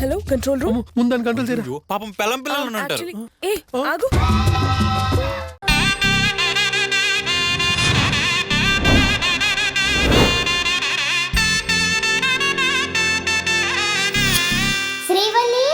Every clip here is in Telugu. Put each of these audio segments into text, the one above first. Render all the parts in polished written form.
Hello control room. ముందని కంట్రోల్ చేయరా. పాపం పెళ్ళం పిల్లలు ఉంటారు. ఏ ఆగు. శ్రీవల్లి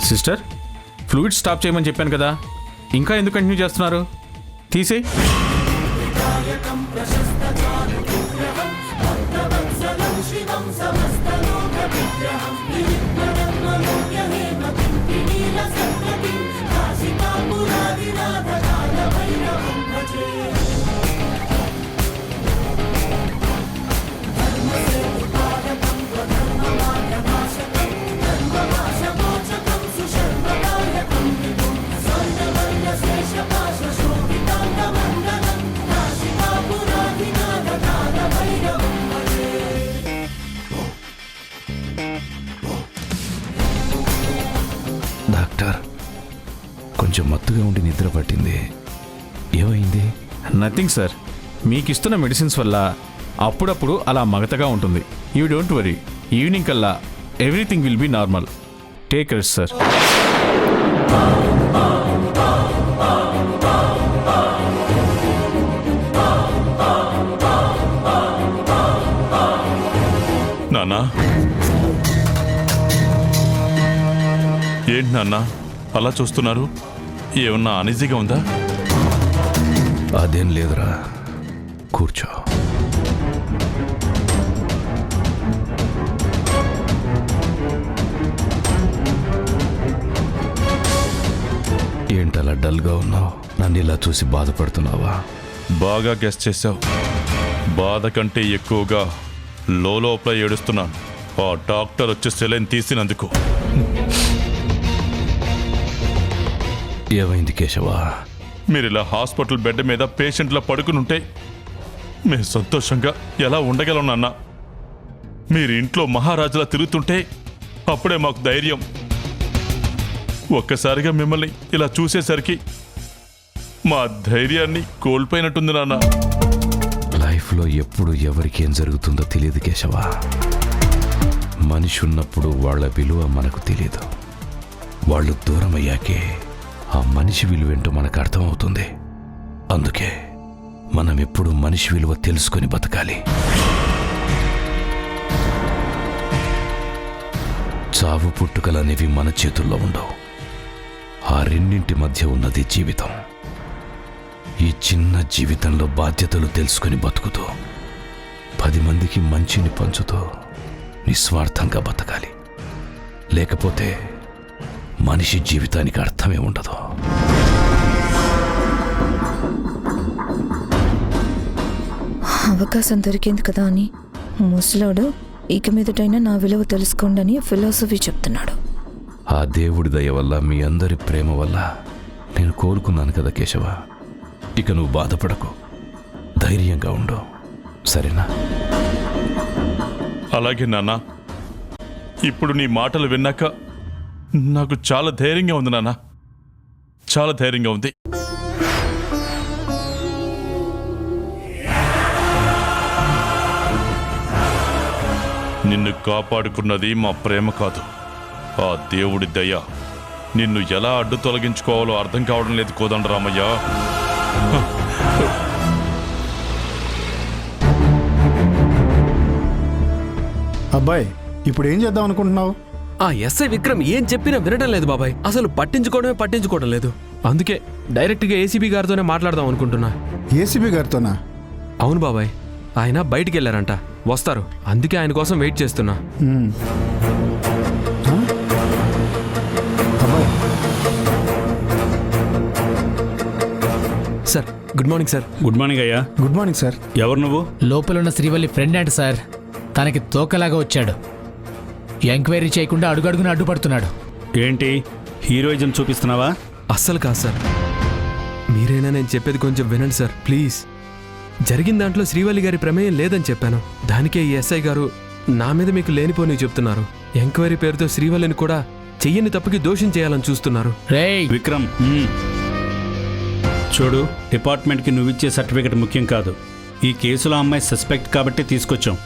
సిస్టర్, ఫ్లూయిడ్ స్టాప్ చేయమని చెప్పాను కదా, ఇంకా ఎందుకు కంటిన్యూ చేస్తున్నారు? తీసేయ్. డాక్టర్, కొంచెం మత్తుగా ఉండి నిద్ర పట్టింది. ఏమైంది? నథింగ్ సార్, మీకు ఇస్తున్న మెడిసిన్స్ వల్ల అప్పుడప్పుడు అలా మగతగా ఉంటుంది. యూ డోంట్ వరీ, ఈవినింగ్ కల్లా everything will be normal. Take rest sir. నాన్నా, ఏంటి నాన్నా అలా చూస్తున్నారు? ఏమన్నా అనీజీగా ఉందా? అదేం లేదురా, కూర్చో. ఏంటలా డల్గా ఉన్నావు? నన్ను ఇలా చూసి బాధపడుతున్నావా? బాగా గెస్ చేసావు. బాధ కంటే ఎక్కువగా లోపల ఏడుస్తున్నాను. ఆ డాక్టర్ వచ్చి సెలైన్ తీసినందుకు. ఏమైంది కేశవా? మీరు ఇలా హాస్పిటల్ బెడ్ మీద పేషెంట్లా పడుకునుంటే మేము సంతోషంగా ఎలా ఉండగలం నాన్న? మీరు ఇంట్లో మహారాజులా తిరుగుతుంటే అప్పుడే మాకు ధైర్యం. ఒక్కసారిగా మిమ్మల్ని ఇలా చూసేసరికి మా ధైర్యాన్ని కోల్పోయినట్టుంది నాన్న. లైఫ్లో ఎప్పుడు ఎవరికి ఏం జరుగుతుందో తెలియదు కేశవా. మనిషి ఉన్నప్పుడు వాళ్ళ విలువ మనకు తెలియదు. వాళ్ళు దూరం అయ్యాకే ఆ మనిషి విలువేంటో మనకు అర్థమవుతుంది. అందుకే మనం ఎప్పుడు మనిషి విలువ తెలుసుకొని బతకాలి. చావు పుట్టుకలనేవి మన చేతుల్లో ఉండవు. ఆ రెండింటి మధ్య ఉన్నది జీవితం. ఈ చిన్న జీవితంలో బాధ్యతలు తెలుసుకొని బతుకుతూ 10 మందికి మంచిని పంచుతూ నిస్వార్థంగా బతకాలి. లేకపోతే మనిషి జీవితానికి అర్థమే ఉండదు. అవకాశం దొరికింది కదా అని ముసలాడు ఇక మీదటైనా నా విలువ తెలుసుకోండి అని ఫిలాసఫీ చెప్తున్నాడు. ఆ దేవుడి దయ వల్ల, మీ అందరి ప్రేమ వల్ల నేను కోలుకున్నాను కదా కేశవ. ఇక నువ్వు బాధపడకు, ధైర్యంగా ఉండు, సరేనా? అలాగే నాన్న. ఇప్పుడు నీ మాటలు విన్నాక నాకు చాలా ధైర్యంగా ఉంది నాన్న, చాలా ధైర్యంగా ఉంది. నిన్ను కాపాడుకున్నది మా ప్రేమ కాదు, ఆ దేవుడి దయ నిన్ను ఎలా అడ్డు తొలగించుకోవాలో అర్థం కావడం లేదు కోదండరామయ్య. అబ్బాయి ఇప్పుడు ఏం చేద్దాం అనుకుంటున్నావు? ఆ ఎస్ఐ విక్రమ్ ఏం చెప్పినా వినడం లేదు బాబాయ్. అసలు పట్టించుకోవడం లేదు. అందుకే డైరెక్ట్గా ఏసీబీ గారితోనే మాట్లాడదాం అనుకుంటున్నా. ఏసీబీ గారితోనా? అవును బాబాయ్, ఆయన బయటికి వెళ్ళారంట, వస్తారు. అందుకే ఆయన కోసం వెయిట్ చేస్తున్నా. అబ్బాయి sir good morning sir. Good morning అయ్యా. Good morning sir. ఎవరు నువ్వు? లోపలున్న శ్రీవల్లి ఫ్రెండ్ అంట సార్. తనకి తోకలాగా వచ్చాడు. ఎంక్వైరీ చేయకుండా అడుగడుగున అడ్డుపడుతున్నాడు. ఏంటి హీరోయిజం చూపిస్తున్నావా? అస్సలు కాదు సార్. మీరైనా నేను చెప్పేది కొంచెం వినండి సార్ ప్లీజ్. జరిగిన దాంట్లో శ్రీవల్లి గారి ప్రమేయం లేదని చెప్పాను. దానికే ఈ ఎస్ఐ గారు నా మీద మీకు లేనిపోని చెప్తున్నారు. ఎంక్వైరీ పేరుతో శ్రీవల్లిని కూడా చెయ్యని తప్పుకి దోషం చేయాలని చూస్తున్నారు. రేయ్ విక్రమ్, చూడు, డిపార్ట్మెంట్కి నువ్విచ్చే సర్టిఫికెట్ ముఖ్యం కాదు. ఈ కేసులో అమ్మాయి సస్పెక్ట్ కాబట్టి తీసుకొచ్చాం.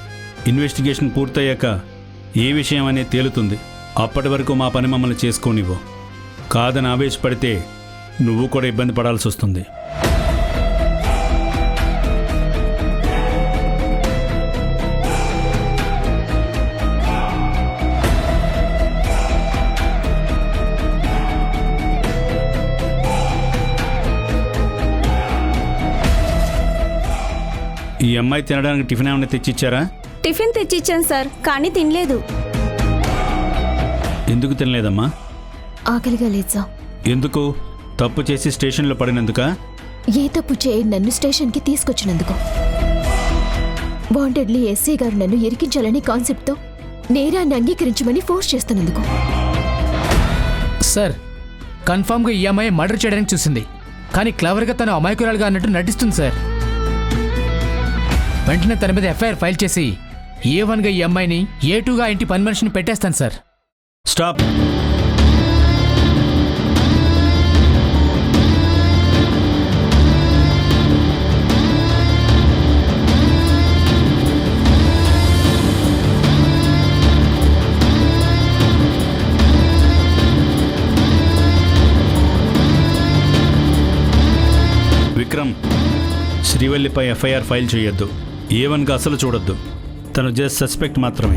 ఇన్వెస్టిగేషన్ పూర్తయ్యాక ఏ విషయం అనేది తేలుతుంది. అప్పటి వరకు మా పని మమ్మల్ని చేసుకోనివ్వు. కాదని ఆవేశపడితే నువ్వు కూడా ఇబ్బంది పడాల్సి వస్తుంది. ఈ అమ్మాయి తినడానికి టిఫిన్ ఏమైనా తెచ్చిచ్చారా? టిఫిన్ తెచ్చిచ్చాను సార్, కానీ తినలేదు. ఎందుకు తినలేదమ్మా? ఆకలిగా లేదు సార్. ఎందుకు? తప్పు చేసి స్టేషన్లో పడినందుకా? ఏ తప్పు చేయి నన్ను స్టేషన్కి తీసుకొచ్చినందుకు. వాంటెడ్లీ ఎస్ఐ గారు నన్ను ఇరికించాలనే కాన్సెప్ట్తో నేరాన్ని అంగీకరించమని ఫోర్స్ చేస్తున్నందుకు. సార్ కన్ఫామ్గా ఈ అమ్మాయి మర్డర్ చేయడానికి చూసింది, కానీ క్లవర్గా తను అమాయకురాలుగా అన్నట్టు నటిస్తుంది సార్. వెంటనే తన మీద ఎఫ్ఐఆర్ ఫైల్ చేసి A1గా ఈ అమ్మాయిని, A2గా ఇంటి పని మనిషిని పెట్టేస్తాను సార్. స్టాప్. విక్రమ్, శ్రీవల్లిపై ఎఫ్ఐఆర్ ఫైల్ చేయొద్దు. A1గా అసలు చూడొద్దు. తను జస్ట్ సస్పెక్ట్ మాత్రమే.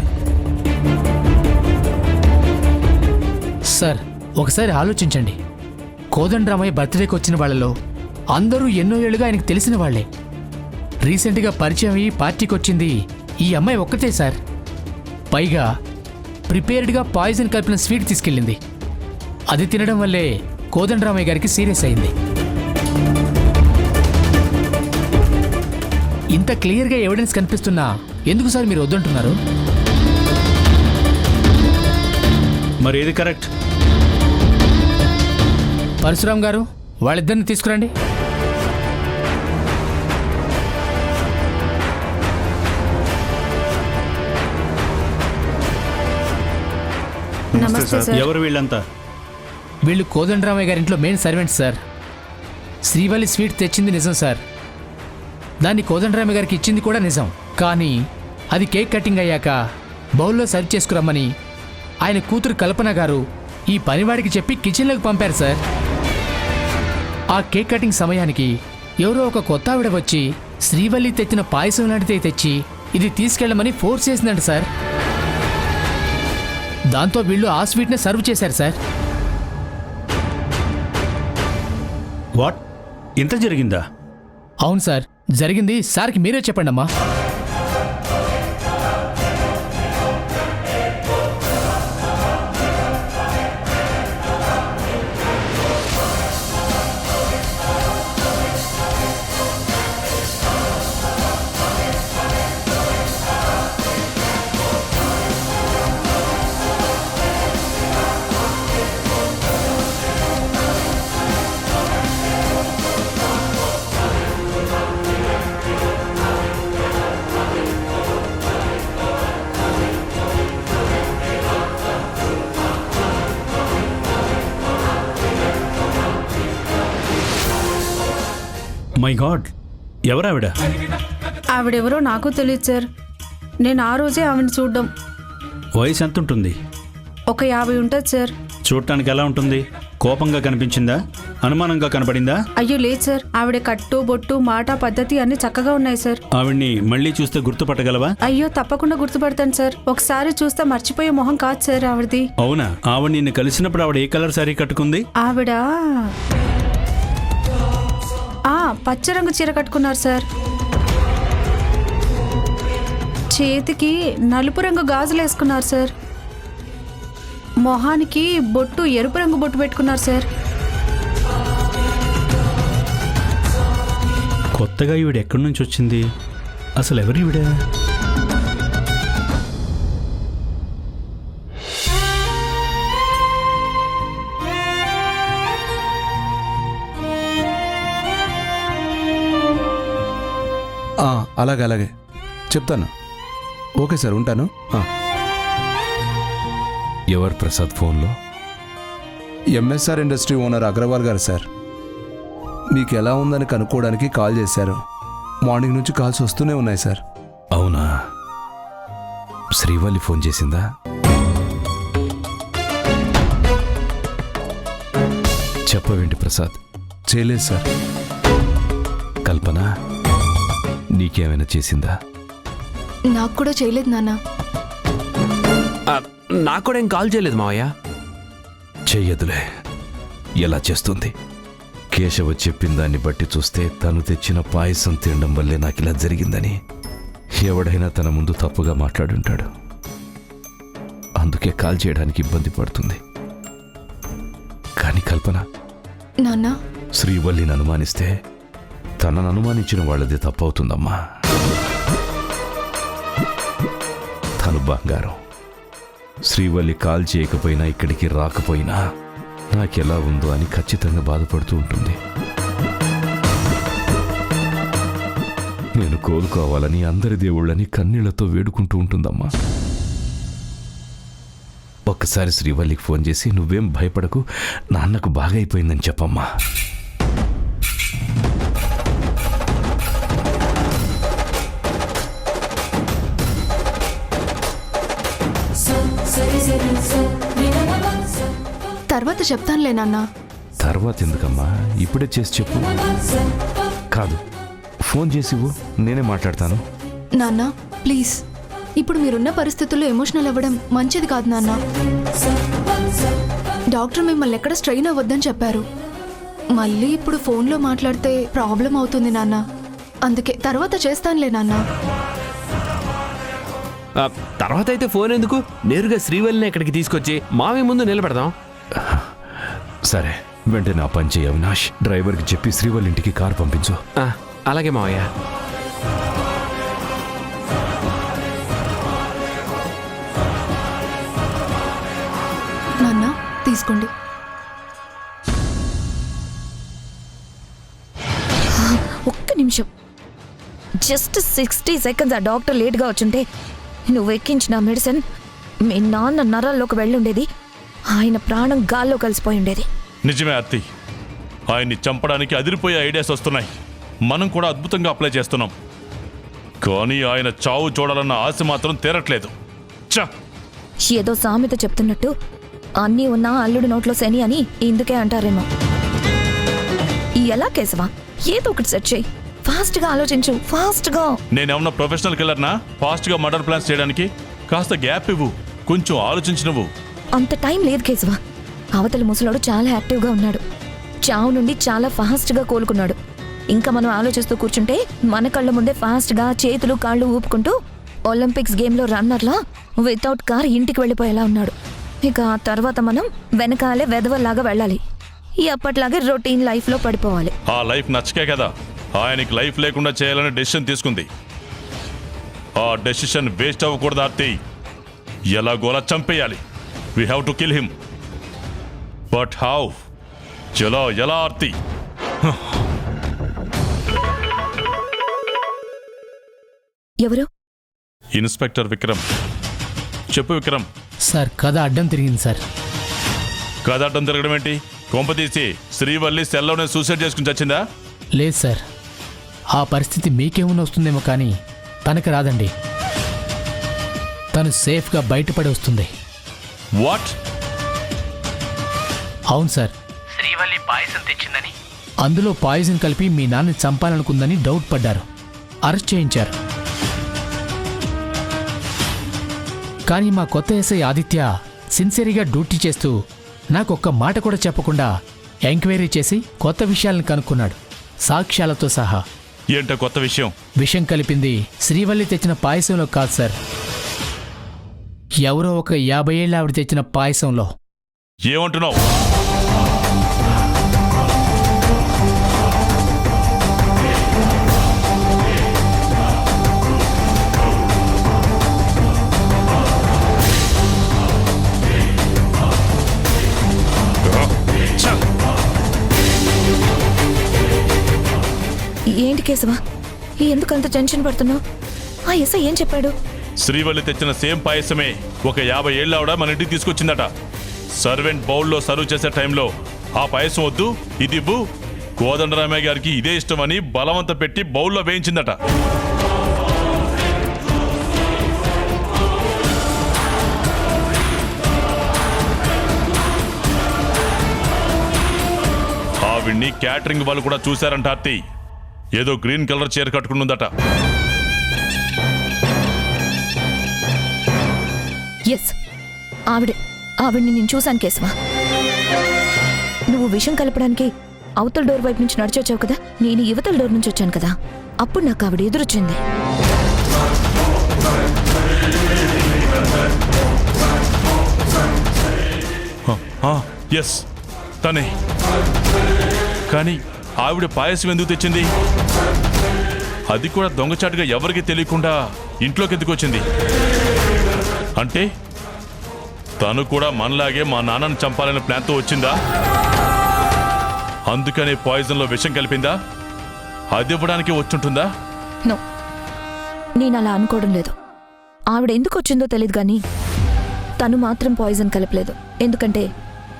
సార్ ఒకసారి ఆలోచించండి. కోదండరామయ్య బర్త్డేకి వచ్చిన వాళ్ళలో అందరూ ఎన్నో ఏళ్లుగా ఆయనకు తెలిసిన వాళ్లే. రీసెంట్గా పరిచయం అయ్యి పార్టీకి వచ్చింది ఈ అమ్మాయి ఒక్కతే సార్. పైగా ప్రిపేర్డ్గా పాయిజన్ కలిపిన స్వీట్ తీసుకెళ్ళింది. అది తినడం వల్లే కోదండరామయ్య గారికి సీరియస్ అయింది. ఇంత క్లియర్గా ఎవిడెన్స్ కనిపిస్తున్నా ఎందుకు సార్ మీరు వద్దంటున్నారు? మరి ఏది కరెక్ట్? పరశురామ్ గారు వాళ్ళిద్దరిని తీసుకురండి. నమస్తే సార్. ఎవరు వీళ్ళంతా? వీళ్ళు కోదండరామయ్య గారి ఇంట్లో main servants sir. Srivalli sweet తెచ్చింది నిజం సార్. దాన్ని కోదండరామయ్య గారికి ఇచ్చింది కూడా నిజం. కానీ అది కేక్ కటింగ్ అయ్యాక బౌల్లో సర్వ్ చేసుకురమ్మని ఆయన కూతురు కల్పన గారు ఈ పనివాడికి చెప్పి కిచెన్లోకి పంపారు సార్. ఆ కేక్ కటింగ్ సమయానికి ఎవరో ఒక కొత్త ఆవిడ వచ్చి శ్రీవల్లి తెచ్చిన పాయసం లాంటిదే తెచ్చి ఇది తీసుకెళ్లమని ఫోర్స్ చేసిందంట సార్. దాంతో వీళ్ళు ఆ స్వీట్ని సర్వ్ చేశారు సార్. వాట్? ఇంత జరిగిందా? అవును సార్, జరిగింది. సార్కి మీరే చెప్పండి అమ్మా. My God, ఎవరావిడ? ఆవిడెవరో నాకు తెలియదు సార్. నేను ఆ రోజే ఆవిడని చూడ్డం. వయసు ఎంత ఉంటుంది? ఒక 50 ఉంటుంది సార్. చూడటానికి ఎలా ఉంటుంది? కోపంగా కనిపించిందా? అనుమానంగా కనపడిందా? అయ్యో లేదు సార్, ఆవిడ కట్టు బొట్టు మాట పద్ధతి అన్ని చక్కగా ఉన్నాయి సార్. ఆవిడ్ని మళ్ళీ చూస్తే గుర్తుపట్టగలవా? అయ్యో తప్పకుండా గుర్తుపడతాను సార్. ఒకసారి చూస్తే మర్చిపోయే మొహం కాదు సార్ ఆవిడది. అవునా? ఆవిడ నిన్ను కలిసినప్పుడు ఆవిడ ఏ కలర్ శారీ కట్టుకుంది? ఆవిడ పచ్చ రంగు చీర కట్టుకున్నారు సార్. చేతికి నలుపు రంగు గాజులు వేసుకున్నారు సార్. మొహానికి బొట్టు ఎరుపు రంగు బొట్టు పెట్టుకున్నారు సార్. కొత్తగా ఈవిడ ఎక్కడి నుంచి వచ్చింది? అసలు ఎవరు ఈవిడ? అలాగే చెప్తాను. ఓకే సార్, ఉంటాను. ఎవరు ప్రసాద్ ఫోన్లో? ఎంఎస్ఆర్ ఇండస్ట్రీ ఓనర్ అగ్రవాల్ గారు సార్. మీకు ఎలా ఉందని కనుక్కోవడానికి కాల్ చేశారు. మార్నింగ్ నుంచి కాల్స్ వస్తూనే ఉన్నాయి సార్. అవునా? శ్రీవల్లి ఫోన్ చేసిందా? చెప్పవేంటి ప్రసాద్? చేయలేదు సార్. కల్పన నీకేమైనా చేసిందా? నాకు కూడా చేయలేదు నాన్న. నాకు కూడా ఏం కాల్ చేయలేదు మావయ్య. చెయ్యదులే. ఎలా చేస్తుంది? కేశవ చెప్పిన దాన్ని బట్టి చూస్తే తను తెచ్చిన పాయసం తినడం వల్లే నాకు ఇలా జరిగిందని ఎవడైనా తన ముందు తప్పుగా మాట్లాడుంటాడు. అందుకే కాల్ చేయడానికి ఇబ్బంది పడుతుంది. కానీ కల్పన నాన్న, శ్రీవల్లిని అనుమానిస్తే తనను అనుమానించిన వాళ్ళది తప్పవుతుందమ్మా. తను బంగారం. శ్రీవల్లి కాల్ చేయకపోయినా ఇక్కడికి రాకపోయినా నాకెలా ఉందో అని ఖచ్చితంగా బాధపడుతూ ఉంటుంది. నేను కోలుకోవాలని అందరి దేవుళ్ళని కన్నీళ్లతో వేడుకుంటూ ఉంటుందమ్మా. ఒక్కసారి శ్రీవల్లికి ఫోన్ చేసి నువ్వేం భయపడకు, నాన్నకు బాగా అయిపోయిందని చెప్పమ్మా. తర్వాత చెప్తానులే నాన్న. తర్వాత ఎందుకమ్మా, ఇప్పుడే చేసి చెప్పు. కాదు, ఫోన్ చేసివు, నేనే మాట్లాడతాను. నాన్న ప్లీజ్, ఇప్పుడు మీరున్న పరిస్థితుల్లో ఎమోషనల్ అవ్వడం మంచిది కాదు నాన్న. డాక్టర్ మిమ్మల్ని ఎక్కడ స్ట్రెయిన్ అవ్వద్దని చెప్పారు. మళ్ళీ ఇప్పుడు ఫోన్లో మాట్లాడితే ప్రాబ్లం అవుతుంది నాన్న. అందుకే తర్వాత చేస్తానులే నాన్న. తర్వాత అయితే ఫోన్ ఎందుకు, నేరుగా శ్రీవల్లిని ఇక్కడికి తీసుకొచ్చి మావి ముందు నిలబెడదాం. సరే, వెంటనే ఆ పని చేయి అవినాష్. డ్రైవర్కి చెప్పి శ్రీవల్లి ఇంటికి కారు పంపించు. అలాగే మావయ్య. నాన్న తీసుకోండి. ఒక్క నిమిషం, జస్ట్ 60 సెకండ్స్ ఆ డాక్టర్ లేట్గా వచ్చుంటే నువ్వు ఎక్కించిన మెడిసిన్ మీ నాన్న నరాల్లోకి వెళ్ళుండేది. ఆయన ప్రాణం గాల్లో కలిసిపోయి ఉండేది. నిజమే అత్తి, ఆయన్ని చంపడానికి అదిరిపోయే ఐడియాస్ వస్తున్నాయి. మనం కూడా అద్భుతంగా అప్లై చేస్తున్నాం. కానీ ఆయన చావు చూడాలన్న ఆశ మాత్రం తీరట్లేదు. ఏదో సామెత చెప్తున్నట్టు అన్నీ ఉన్నా అల్లుడు నోట్లో శని అని ఇందుకే అంటారేమో. ఎలా కేశవా, ఏదో ఒకటి సెట్ చేయి. ఫాస్ట్గా ఆలోచించు, ఫాస్ట్గా. నేనేమన్నా ప్రొఫెషనల్ కిల్లర్నా ఫాస్ట్గా మర్డర్ ప్లాన్స్ చేయడానికి? కాస్త గ్యాప్ ఇవ్వు, కొంచెం ఆలోచించి నువ్వు. అంత టైం లేదు కేశవా. అవతల ముసలోడు చాలా యాక్టివ్గా ఉన్నాడు. చావు నుండి చాలా ఫాస్ట్గా కోలుకున్నాడు. ఇంకా మనం ఆలోచిస్తూ కూర్చుంటే మన కళ్ళ ముందే ఫాస్ట్గా చేతులు కాళ్ళు ఊపుకుంటూ ఒలింపిక్స్ గేమ్లో రన్నర్లా వితౌట్ కార్ ఇంటికి వెళ్ళిపోయేలా ఉన్నాడు. ఇక ఆ తర్వాత మనం వెనకాలే వెధవల్లాగా వెళ్ళాలి. ఎప్పట్లాగే రొటీన్ లైఫ్లో పడిపోవాలి. ఆ లైఫ్ నచ్చకే కదా ఆయనకి లైఫ్ లేకుండా చేయాలని డెసిషన్ తీసుకుంది. ఆ డెసిషన్ వేస్ట్ అవ్వకూడదు ఆర్తి. ఎలాగోలా చంపేయాలి. We have to kill him. But how? చలో, ఎలా ఆర్తి? ఎవరు? ఇన్స్పెక్టర్ విక్రమ్. చెప్పు విక్రమ్. సార్, కథ అడ్డం తిరిగింది సార్. కథ అడ్డం తిరగడం ఏంటి? కొంపతీసి శ్రీవల్లి సెల్లోనే సూసైడ్ చేసుకుని చచ్చిందా? లేదు సార్, ఆ పరిస్థితి మీకేమైనా వస్తుందేమో కానీ తనకి రాదండి. తను సేఫ్గా బయటపడి వస్తుంది. వాట్? అవును సార్, శ్రీవల్లి పాయసం తెచ్చిందని అందులో పాయిజన్ కలిపి మీ నాన్నని చంపాలనుకుందని డౌట్ పడ్డారు, అరెస్ట్ చేయించారు. కానీ మా కొత్త ఎస్ఐ ఆదిత్య సిన్సియర్గా డ్యూటీ చేస్తూ నాకు ఒక్క మాట కూడా చెప్పకుండా ఎంక్వైరీ చేసి కొత్త విషయాలను కనుక్కున్నాడు, సాక్ష్యాలతో సహా. ఏంటో కొత్త విషయం? విషం కలిపింది శ్రీవల్లి తెచ్చిన పాయసంలో కాదు సార్, ఎవరో ఒక 50 ఏళ్ళ ఆవిడ తెచ్చిన పాయసంలో. ఏమంటున్నావు? ఏంటి కేశవా, ఎందుకు అంత టెన్షన్ పడుతున్నావు? ఆ ఎస్ఐ ఏం చెప్పాడు? శ్రీవల్లి తెచ్చిన సేమ్ పాయసమే ఒక 50 ఏళ్ళ ఆవిడ మన ఇంటికి తీసుకొచ్చిందట. సర్వెంట్ బౌల్లో సర్వ్ చేసే టైంలో ఆ పాయసం వద్దు, ఇది ఇవ్వు, కోదండరామయ్య గారికి ఇదే ఇష్టమని బలవంత పెట్టి బౌల్లో వేయించిందట. ఆవిడ్ని క్యాటరింగ్ వాళ్ళు కూడా చూశారంట ఆర్తి. ఏదో గ్రీన్ కలర్ చీర కట్టుకునుందట. ఎస్, ఆవిడ్ని నేను చూశాను కేశవా. నువ్వు విషం కలపడానికి అవతల డోర్ వైపు నుంచి నడిచొచ్చావు కదా, నేను యువతల డోర్ నుంచి వచ్చాను కదా, అప్పుడు నాకు ఆవిడ ఎదురొచ్చింది. ఎస్, తనే. కానీ ఆవిడ పాయసం ఎందుకు తెచ్చింది? అది కూడా దొంగచాటుగా ఎవరికి తెలియకుండా ఇంట్లోకి ఎందుకు వచ్చింది? అంటే తను కూడా మనలాగే మా నాన్నని చంపాలనే ప్లాన్తో వచ్చిందా? అందుకనే పాయిజన్లో విషం కలిపిందా? అది ఇవ్వడానికి వచ్చుంటుందా? నో, నేను అలా అనుకోవడం లేదు. ఆవిడ ఎందుకు వచ్చిందో తెలియదు కానీ తను మాత్రం పాయిజన్ కలపలేదు. ఎందుకంటే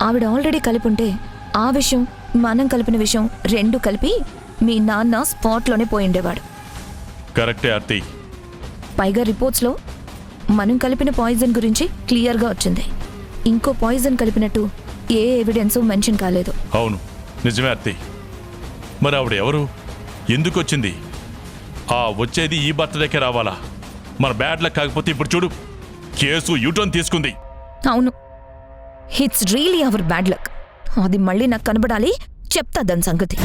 ఆవిడ ఆల్రెడీ కలిపి ఉంటే ఆ విషయం, మనం కలిపిన విషయం రెండు కలిపి మీ నాన్న స్పాట్లోనే పోయిండేవాడు. కరెక్టే ఆర్తి. పైగా రిపోర్ట్స్లో మనం కలిపిన పాయిజన్ గురించి క్లియర్గా వచ్చింది. ఇంకో పాయిజన్ కలిపినట్టు ఏ ఎవిడెన్సు మెన్షన్ కాలేదు. అవును, నిజమే ఆర్తి. మరి ఆవిడ ఎవరు? ఎందుకు వచ్చింది? వచ్చేది ఈ బర్త్డేకే రావాలా? మన బ్యాడ్ లక్ కాకపోతే ఇప్పుడు చూడు, కేసు యూటర్న్ తీసుకుంది. అవును, it's really our bad luck. అది మళ్ళీ నాకు కనబడాలి, చెప్తా దాని సంగతి.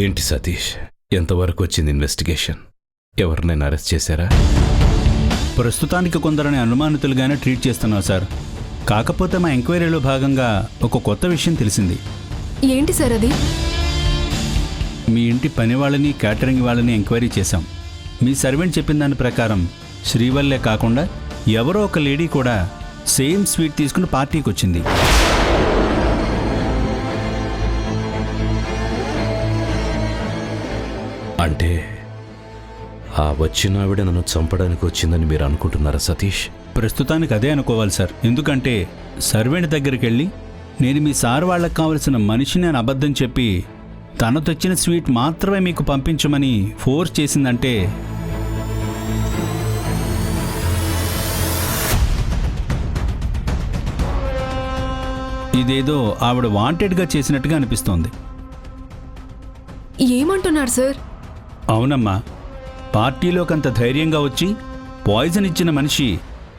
ఏంటి సతీష్, ఎంతవరకు వచ్చింది ఇన్వెస్టిగేషన్? ఎవరినైనా అరెస్ట్ చేశారా? ప్రస్తుతానికి కొందరిని అనుమానితులుగానే ట్రీట్ చేస్తున్నాం సార్. కాకపోతే మా ఎంక్వైరీలో భాగంగా ఒక కొత్త విషయం తెలిసింది. ఏంటి సార్ అది? మీ ఇంటి పని వాళ్ళని, క్యాటరింగ్ వాళ్ళని ఎంక్వైరీ చేశాం. మీ సర్వెంట్ చెప్పిన దాని ప్రకారం శ్రీవల్లే కాకుండా ఎవరో ఒక లేడీ కూడా సేమ్ స్వీట్ తీసుకుని పార్టీకి వచ్చింది. అంటే ఆ వచ్చిన ఆవిడ నన్ను చంపడానికి వచ్చిందని మీరు అనుకుంటున్నారా సతీష్? ప్రస్తుతానికి అదే అనుకోవాలి సార్. ఎందుకంటే సర్వెంట్ దగ్గరికి వెళ్ళి నేను మీ సార్ వాళ్ళకి కావలసిన మనిషిని అని అబద్ధం చెప్పి తను తెచ్చిన స్వీట్ మాత్రమే మీకు పంపించమని ఫోర్స్ చేసిందంటే ఇదేదో ఆవిడ వాంటెడ్గా చేసినట్టుగా అనిపిస్తోంది. ఏమంటున్నారు సార్? అవునమ్మా, పార్టీలోకంత ధైర్యంగా వచ్చి పాయిజన్ ఇచ్చిన మనిషి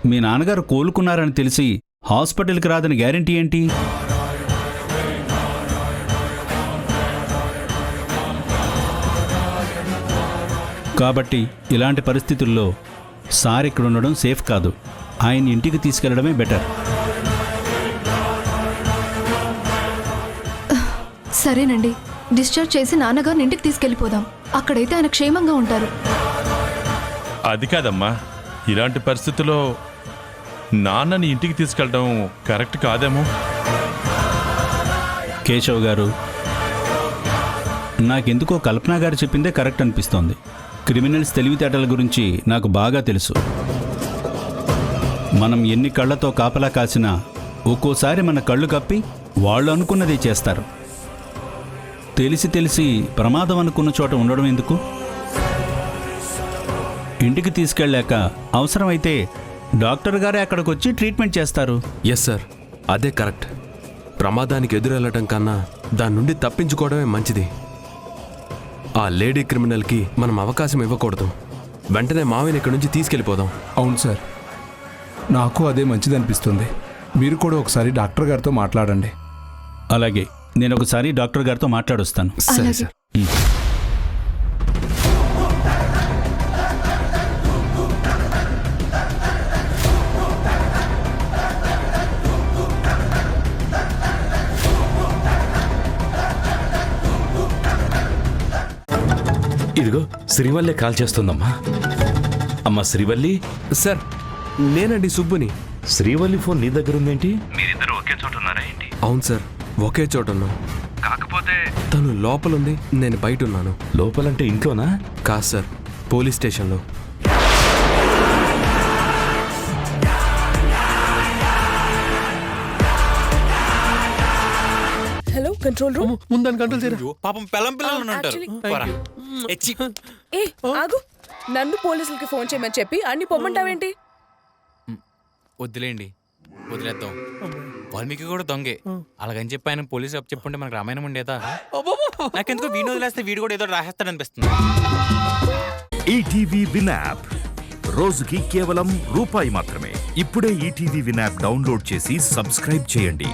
మీ నాన్నగారు కోలుకున్నారని తెలిసి హాస్పిటల్కి రాదని గ్యారెంటీ ఏంటి? కాబట్టి ఇలాంటి పరిస్థితుల్లో సార్ ఇక్కడ ఉండడం సేఫ్ కాదు. ఆయన ఇంటికి తీసుకెళ్లడమే బెటర్. సరేనండి, డిశ్చార్జ్ చేసి నాన్నగారిని ఇంటికి తీసుకెళ్ళిపోదాం. అక్కడైతే ఆయన క్షేమంగా ఉంటారు. అది కాదమ్మా, ఇలాంటి పరిస్థితుల్లో నాన్నని ఇంటికి తీసుకెళ్ళడం కరెక్ట్ కాదేమో. కేశవ్ గారు, నాకెందుకో కల్పన గారు చెప్పిందే కరెక్ట్ అనిపిస్తోంది. క్రిమినల్స్ తెలివితేటల గురించి నాకు బాగా తెలుసు. మనం ఎన్ని కళ్ళతో కాపలా కాసినా ఒక్కోసారి మన కళ్ళు కప్పి వాళ్ళు అనుకున్నదే చేస్తారు. తెలిసి ప్రమాదం అనుకున్న చోట ఉండడం ఎందుకు? ఇంటికి తీసుకెళ్ళాక అవసరమైతే డాక్టర్ గారే అక్కడికి వచ్చి ట్రీట్మెంట్ చేస్తారు. ఎస్ సార్, అదే కరెక్ట్. ప్రమాదానికి ఎదురెళ్ళటం కన్నా దాని నుండి తప్పించుకోవడమే మంచిది. ఆ లేడీ క్రిమినల్కి మనం అవకాశం ఇవ్వకూడదు. వెంటనే మావిని ఇక్కడి నుంచి తీసుకెళ్ళిపోదాం. అవును సార్, నాకు అదే మంచిది అనిపిస్తుంది. మీరు కూడా ఒకసారి డాక్టర్ గారితో మాట్లాడండి. అలాగే, నేను ఒకసారి డాక్టర్ గారితో మాట్లాడొస్తాను. సరే సార్. ఇదిగో శ్రీవల్లే కాల్ చేస్తుందమ్మా. అమ్మా శ్రీవల్లి. సార్, నేనండి సుబ్బుని. శ్రీవల్లి ఫోన్ నీ దగ్గర ఉందేంటి? మీరిద్దరు ఒకే చోట ఉన్నారా ఏంటి? అవును సార్, ఒకే చోట ఉన్నాం. కాకపోతే తను లోపలుంది, నేను బయట ఉన్నాను. లోపలంటే ఇంట్లోనా? కాదు సార్, పోలీస్ స్టేషన్లో. Hello, control room. ముందని కంట్రోల్ చేయరా. పాపం పెళ్ళం పిల్లలు ఉంటారు. ఏ ఆగు, నన్ను పోలీసులకి ఫోన్ చేయమని చెప్పి అన్ని పొమ్మంటావేంటి? వద్దులేండి, వదిలేద్దాం. వాల్మీకి కూడా దొంగే. అలాగని చెప్పి ఆయన పోలీసు అప్పు చెప్పుంటే మనకు రామాయణం ఉండేదా? నాకెందుకో వీడిని వదిలేస్తే వీడు కూడా ఏదో రాసేస్తాడనిపిస్తుంది. ఈటీవీ విన్ యాప్ రోజుకి కేవలం రూపాయి మాత్రమే. ఇప్పుడే ఈటీవీ విన్ యాప్ డౌన్లోడ్ చేసి సబ్స్క్రైబ్ చేయండి.